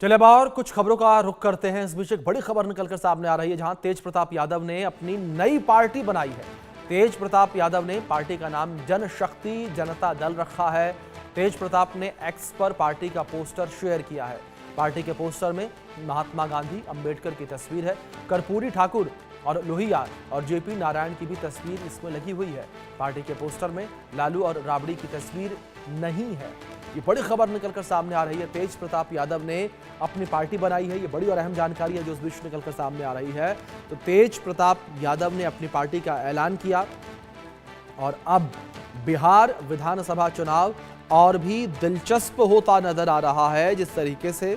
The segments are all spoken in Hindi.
चले अब और कुछ खबरों का रुख करते हैं। इस बीच एक बड़ी खबर निकलकर सामने आ रही है, जहां तेज प्रताप यादव ने अपनी नई पार्टी बनाई है। तेज प्रताप यादव ने पार्टी का नाम जनशक्ति जनता दल रखा है। तेज प्रताप ने एक्स पर पार्टी का पोस्टर शेयर किया है। पार्टी के पोस्टर में महात्मा गांधी, अंबेडकर की तस्वीर है। कर्पूरी ठाकुर और लोहिया और जेपी नारायण की भी तस्वीर इसमें लगी हुई है। पार्टी के पोस्टर में लालू और राबड़ी की तस्वीर नहीं है। ये बड़ी खबर निकलकर सामने आ रही है। तेज प्रताप यादव ने अपनी पार्टी बनाई है। ये बड़ी और अहम जानकारी है जो इस बीच निकलकर सामने आ रही है। तो तेज प्रताप यादव ने अपनी पार्टी का ऐलान किया और अब बिहार विधानसभा चुनाव और भी दिलचस्प होता नजर आ रहा है। जिस तरीके से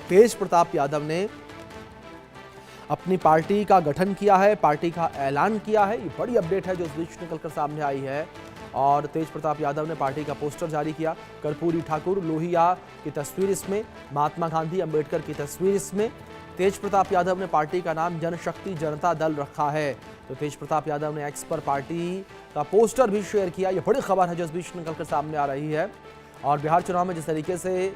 तेज प्रताप यादव ने अपनी पार्टी का गठन किया है, पार्टी का ऐलान किया है, ये बड़ी अपडेट है जो इस बीच निकलकर सामने आई है। और तेज प्रताप यादव ने पार्टी का पोस्टर जारी किया। कर्पूरी ठाकुर, लोहिया की तस्वीर इसमें, महात्मा गांधी, अंबेडकर की तस्वीर इसमें। तेज प्रताप यादव ने पार्टी का नाम जनशक्ति जनता दल रखा है। तो तेज प्रताप यादव ने एक्स पर पार्टी का पोस्टर भी शेयर किया। यह बड़ी खबर है जो इस बीच निकलकर सामने आ रही है। और बिहार चुनाव में जिस तरीके से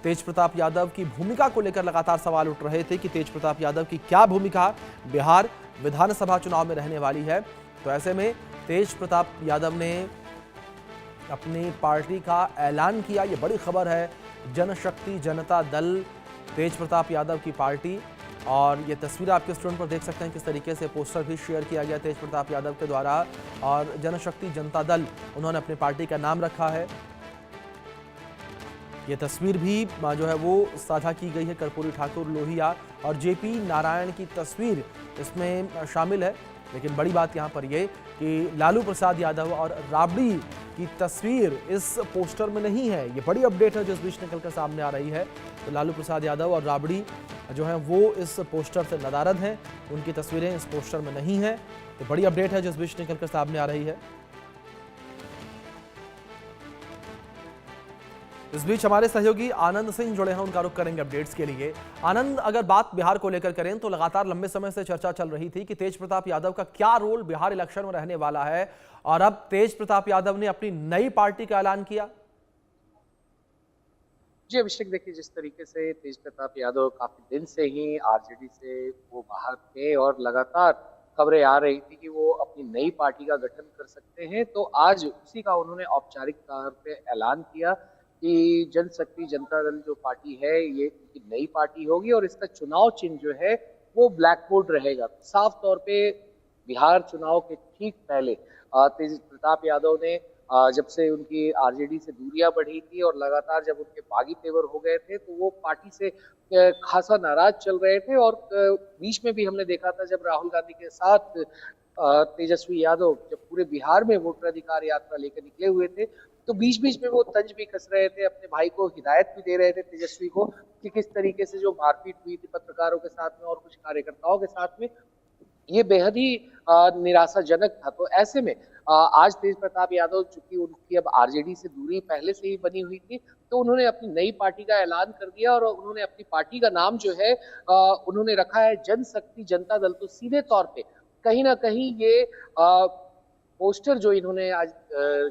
तेज प्रताप यादव की भूमिका को लेकर लगातार सवाल उठ रहे थे कि तेज प्रताप यादव की क्या भूमिका बिहार विधानसभा चुनाव में रहने वाली है, तो ऐसे में तेज प्रताप यादव ने अपनी पार्टी का ऐलान किया। ये बड़ी खबर है। जनशक्ति जनता दल, तेज प्रताप यादव की पार्टी। और ये तस्वीर आपके स्क्रीन पर देख सकते हैं किस तरीके से पोस्टर भी शेयर किया गया तेज प्रताप यादव के द्वारा। और जनशक्ति जनता दल उन्होंने अपनी पार्टी का नाम रखा है। ये तस्वीर भी जो है वो साझा की गई है। कर्पूरी ठाकुर, लोहिया और जेपी नारायण की तस्वीर इसमें शामिल है। लेकिन बड़ी बात यहाँ पर ये कि लालू प्रसाद यादव और राबड़ी की तस्वीर इस पोस्टर में नहीं है। ये बड़ी अपडेट है जो इस बीच निकलकर सामने आ रही है। तो लालू प्रसाद यादव और राबड़ी जो है वो इस पोस्टर से नदारद हैं, उनकी तस्वीरें इस पोस्टर में नहीं है। तो बड़ी अपडेट है जो इस बीच निकलकर सामने आ रही है। इस बीच हमारे सहयोगी आनंद सिंह जुड़े हैं, उनका रुख करेंगे अपडेट्स के लिए। आनंद, अगर बात बिहार को लेकर करें तो लगातार लंबे समय से चर्चा चल रही थी कि तेज प्रताप यादव का क्या रोल बिहार इलेक्शन में रहने वाला है, और अब तेज प्रताप यादव ने अपनी नई पार्टी का ऐलान किया। जी अभिषेक, देखिए जिस तरीके से तेज प्रताप यादव काफी दिन से ही आरजेडी से वो बाहर थे और लगातार खबरें आ रही थी कि वो अपनी नई पार्टी का गठन कर सकते हैं, तो आज उसी का उन्होंने औपचारिक तौर पे ऐलान किया कि जनशक्ति जनता दल जो पार्टी है ये उनकी नई पार्टी होगी और इसका चुनाव चिन्ह जो है वो ब्लैक बोर्ड रहेगा। साफ तौर पे बिहार चुनाव के ठीक पहले तेज प्रताप यादव ने जब से उनकी आरजेडी से दूरियां बढ़ी थी और लगातार जब उनके बागी तेवर हो गए थे तो वो पार्टी से खासा नाराज चल रहे थे। और बीच में भी हमने देखा था जब राहुल गांधी के साथ तेजस्वी यादव जब पूरे बिहार में वोटर अधिकार यात्रा लेकर निकले हुए थे, तो बीच बीच में वो तंज भी कस रहे थे, अपने भाई को हिदायत भी दे रहे थे तेजस्वी को कि किस तरीके से जो मारपीट हुई थी पत्रकारों के साथ में और कुछ कार्यकर्ताओं के साथ में, ये बेहद ही निराशाजनक था। तो ऐसे में आज तेज प्रताप यादव, चूंकि उनकी अब आरजेडी से दूरी पहले से ही बनी हुई थी, तो उन्होंने अपनी नई पार्टी का ऐलान कर दिया और उन्होंने अपनी पार्टी का नाम जो है उन्होंने रखा है जनशक्ति जनता दल। तो सीधे तौर पे कहीं ना कहीं ये पोस्टर जो इन्होंने आज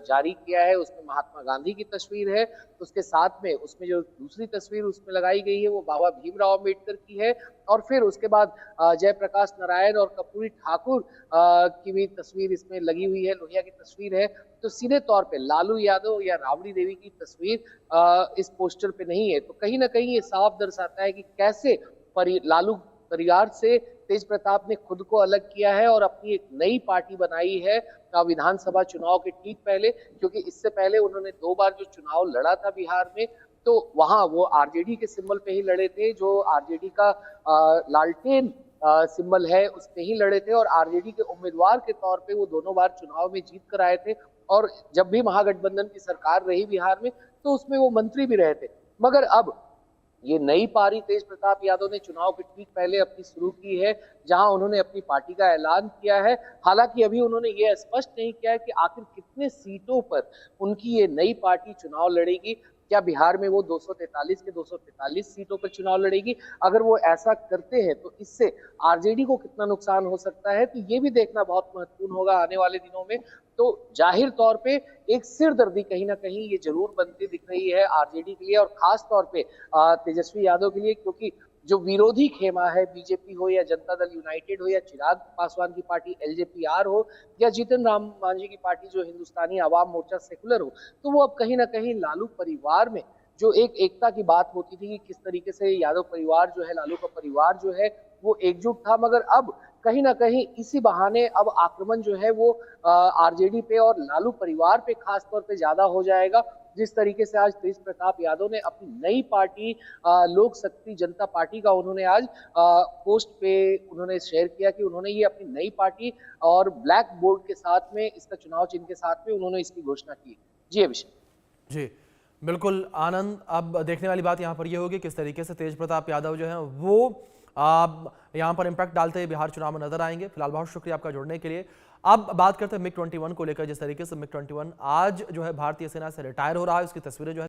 जारी किया है उसमें महात्मा गांधी की तस्वीर है, उसके साथ में उसमें जो दूसरी तस्वीर उसमें लगाई गई है वो बाबा भीमराव अम्बेडकर की है, और फिर उसके बाद जयप्रकाश नारायण और कर्पूरी ठाकुर की भी तस्वीर इसमें लगी हुई है, लोहिया की तस्वीर है। तो सीधे तौर पे लालू यादव या राबड़ी देवी की तस्वीर इस पोस्टर पे नहीं है। तो कहीं ना कहीं ये साफ दर्शाता है कि कैसे लालू परिवार से तेज प्रताप ने खुद को अलग किया है और अपनी एक नई पार्टी बनाई है विधानसभा चुनाव के ठीक पहले। क्योंकि इससे पहले उन्होंने 2 बार जो चुनाव लड़ा था बिहार में, तो वहां वो आरजेडी के सिंबल पे ही लड़े थे, जो आरजेडी का लालटेन सिंबल है उस पे ही लड़े थे, और आरजेडी के उम्मीदवार के तौर पे वो दोनों बार चुनाव में जीत कर आए थे। और जब भी महागठबंधन की सरकार रही बिहार में तो उसमें वो मंत्री भी रहे थे। मगर अब ये नई पारी तेज प्रताप यादव ने चुनाव के ठीक पहले अपनी शुरू की है, जहां उन्होंने अपनी पार्टी का ऐलान किया है। हालांकि अभी उन्होंने ये स्पष्ट नहीं किया है कि आखिर कितने सीटों पर उनकी ये नई पार्टी चुनाव लड़ेगी। क्या बिहार में वो 243 के 243 सीटों पर चुनाव लड़ेगी? अगर वो ऐसा करते हैं तो इससे आरजेडी को कितना नुकसान हो सकता है, तो ये भी देखना बहुत महत्वपूर्ण होगा आने वाले दिनों में। तो जाहिर तौर पे एक सिरदर्दी कहीं ना कहीं ये जरूर बनती दिख रही है आरजेडी के लिए, और खास तौर पे तेजस्वी यादव के लिए, क्योंकि जो विरोधी खेमा है, बीजेपी हो या जनता दल यूनाइटेड हो या चिराग पासवान की पार्टी एलजेपीआर हो या जीतन राम मांझी की पार्टी जो हिंदुस्तानी आवाम मोर्चा सेकुलर हो, तो वो अब कहीं ना कहीं लालू परिवार में जो एक एकता की बात होती थी कि किस तरीके से यादव परिवार जो है, लालू का परिवार जो है वो एकजुट था, मगर अब कहीं ना कहीं इसी बहाने अब आक्रमण जो है वो आरजेडी पे और लालू परिवार पे खास तौर पे ज्यादा हो जाएगा। जिस तरीके से आज तेज प्रताप यादव ने अपनी नई पार्टी लोक शक्ति जनता पार्टी का उन्होंने आज पोस्ट पे उन्होंने शेयर किया कि उन्होंने ये अपनी नई पार्टी और ब्लैक बोर्ड के साथ में इसका चुनाव चिन्ह के साथ में उन्होंने इसकी घोषणा की। जी अभिषेक। जी बिल्कुल आनंद, अब देखने वाली बात यहाँ पर यह होगी किस तरीके से तेज प्रताप यादव जो है वो यहाँ पर इम्पैक्ट डालते हुए बिहार चुनाव में नजर आएंगे। फिलहाल बहुत शुक्रिया आपका जुड़ने के लिए। अब बात करते हैं मिग 21 को लेकर, जिस तरीके से मिग 21 आज जो है भारतीय सेना से रिटायर हो रहा है, उसकी तस्वीरें जो है